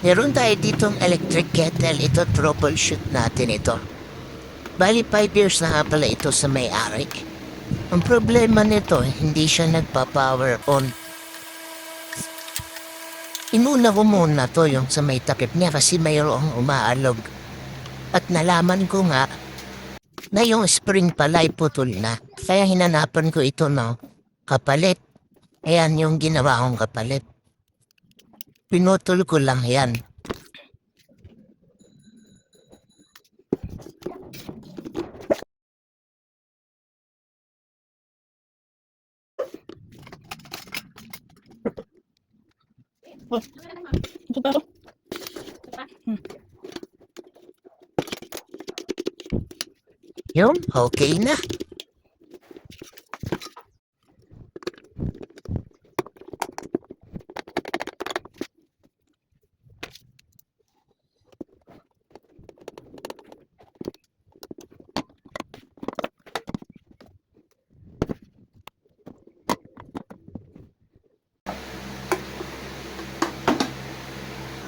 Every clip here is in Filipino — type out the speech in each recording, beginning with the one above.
Meron tayo ditong electric kettle. Ito, troubleshoot natin ito. Bali, 5 years na nga pala ito sa may-ari. Ang problema nito, hindi siya nagpa-power on. Inuna ko muna to yung sa may takip niya kasi mayroong umaalog. At nalaman ko nga na yung spring pala ay putol na. Kaya hinanapan ko ito ng kapalit. Ayan yung ginawa kong kapalit. Pinutol ko lang yan. Oh, ito pa. Yun, okay na.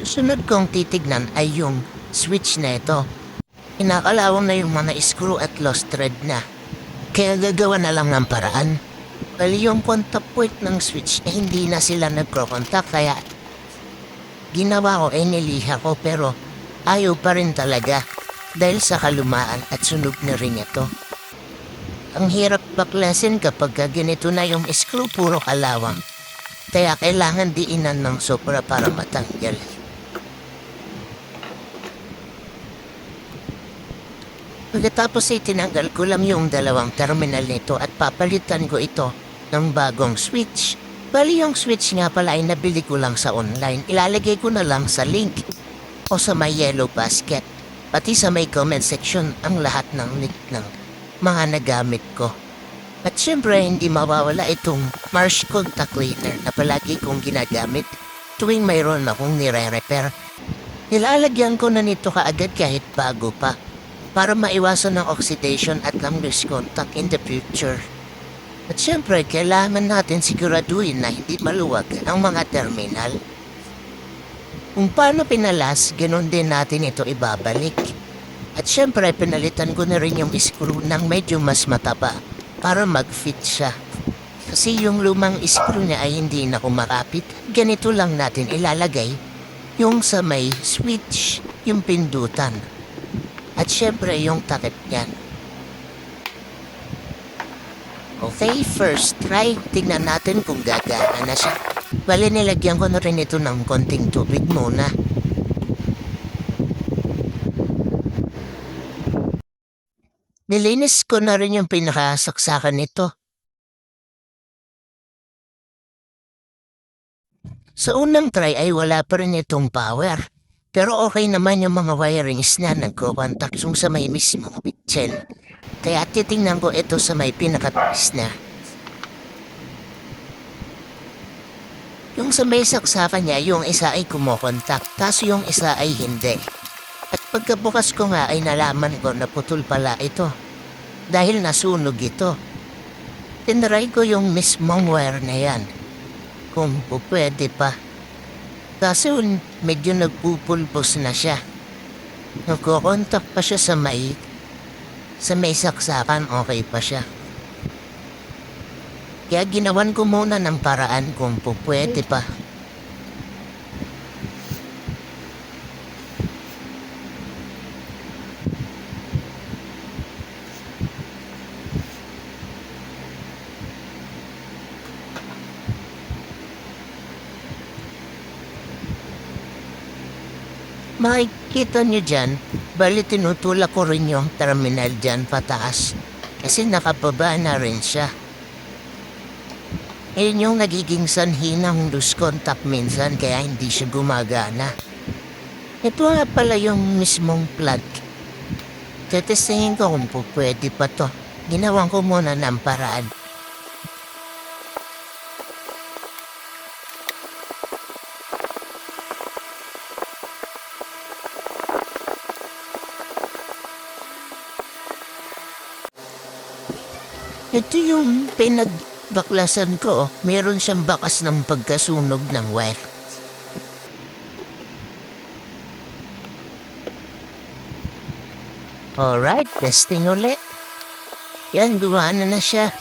Sunod kong titignan ay yung switch na ito. Inakalawang na yung mga screw at lost thread na. Kaya gagawa na lang ng paraan. Bali yung contact point ng switch eh hindi na sila nagko-contact kaya ginawa ko niliha ko pero ayaw pa rin talaga dahil sa kalumaan at sunog na rin ito. Ang hirap baklasin kapag ganito na yung screw puro kalawang. Kaya kailangan diinan ng sobra para matanggal. Pagkatapos ay tinanggal ko lang yung dalawang terminal nito at papalitan ko ito ng bagong switch. Bali yung switch nga pala ay nabili ko lang sa online. Ilalagay ko na lang sa link o sa may yellow basket. Pati sa may comment section ang lahat ng link ng mga nagamit ko. At syempre hindi mawawala itong Marsh contact cleaner na palagi kong ginagamit tuwing mayroon akong nire-repair. Nilalagyan ko na nito kaagad kahit bago pa, para maiwasan ng oxidation at long-loose contact in the future. At syempre, kailangan natin siguraduhin na hindi maluwag ang mga terminal. Kung paano pinalas, ganun din natin ito ibabalik. At syempre, pinalitan ko na rin yung screw ng medyo mas mataba para mag-fit siya. Kasi yung lumang screw niya ay hindi na kumakapit. Ganito lang natin ilalagay yung sa may switch, yung pindutan. At syempre yung takip niyan. Okay, first try. Tingnan natin kung gagana na siya. Bali nilagyan ko na rin ito ng konting tubig muna. Nilinis ko na rin yung pinakasaksakan nito. Sa unang try ay wala pa rin itong power. Pero okay naman yung mga wirings na nagko-contact yung sa may mismo pitchen. Kaya titingnan ko ito sa may pinakatapis na. Yung sa may saksakan niya, yung isa ay kumokontak, kaso yung isa ay hindi. At pagkabukas ko nga ay nalaman ko na putol pala ito. Dahil nasunog ito. Tinry ko yung mismong wire na yan. Kung pwede pa. Kasi medyo nagpupulpos na siya. Nagkokontak pa siya sa may saksakan, okay pa siya. Kaya ginawan ko muna ng paraan kung pwede pa. Makikita nyo dyan, bali tinutulak ko rin yung terminal dyan pataas. Kasi nakababa na rin siya. Yun yung nagiging sanhi ng loose contact minsan kaya hindi siya gumagana. Ito nga pala yung mismong plug. Tetestingin ko kung pwede pa to. Ginawan ko muna ng paraan. Ito yung pinagbaklasan ko. Meron siyang bakas ng pagkasunog ng wire. Alright, testing ulit. Yan, gumana na siya.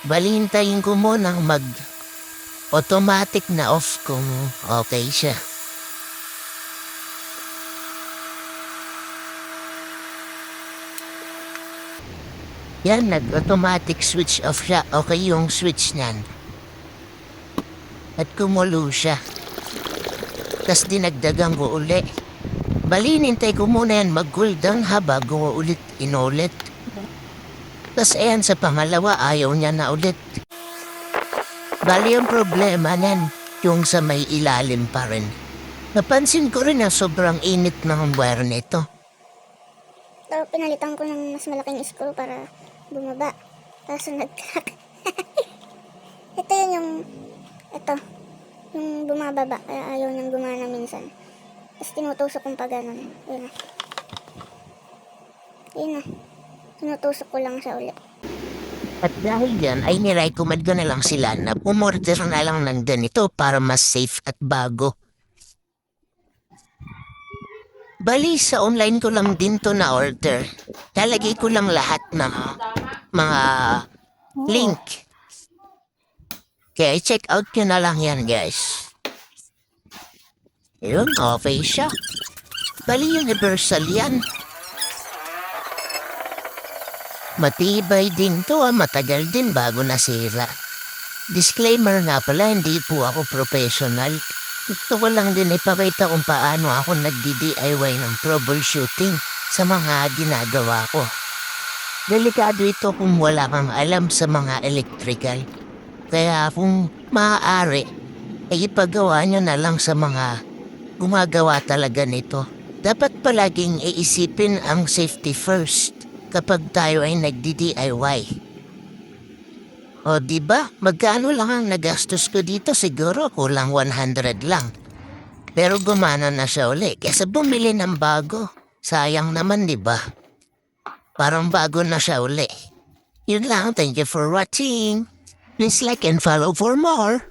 Balintayin ko muna automatic na off kung okay siya. Yan, nag-automatic switch off siya. Okay yung switch niyan. At kumulo siya. Tapos dinagdagan ko uli. Balinintay ko muna yan mag-cool down ha bago ko ulit inulit. Tapos ayan sa pangalawa ayaw niya na ulit. Bali ang problema niyan, yung sa may ilalim pa rin. Napansin ko rin na sobrang init ng wire nito. So, pinalitan ko ng mas malaking screw para bumaba. Tapos nag-crack. Ito yung bumababa. Kaya ayaw niyang gumana minsan. Tapos tinutusok kong pa ganun. Yun na. Tinutusok ko lang siya ulit. At dahil yan ay nirecommend ko na lang sila na umorder na lang ng ganito para mas safe at bago. Bali sa online ko lang din to na order. Talagay ko lang lahat ng mga link. Kaya check out nyo na lang yan guys. Yun, okay siya. Bali universal yan. Matibay din to matagal din bago nasira. Disclaimer nga pala, hindi po ako professional. Gusto ko lang din ipakita kung paano ako nagdi-DIY ng troubleshooting sa mga ginagawa ko. Delikado ito kung wala kang alam sa mga electrical. Kaya kung maaari, ay ipagawa nyo na lang sa mga gumagawa talaga nito. Dapat palaging iisipin ang safety first kapag tayo ay nagdi-DIY. O diba, magkano lang ang nagastos ko dito? Siguro kulang 100 lang. Pero gumana na siya uli kesa bumili ng bago. Sayang naman diba? Parang bago na siya uli. Yun lang, thank you for watching. Please like and follow for more.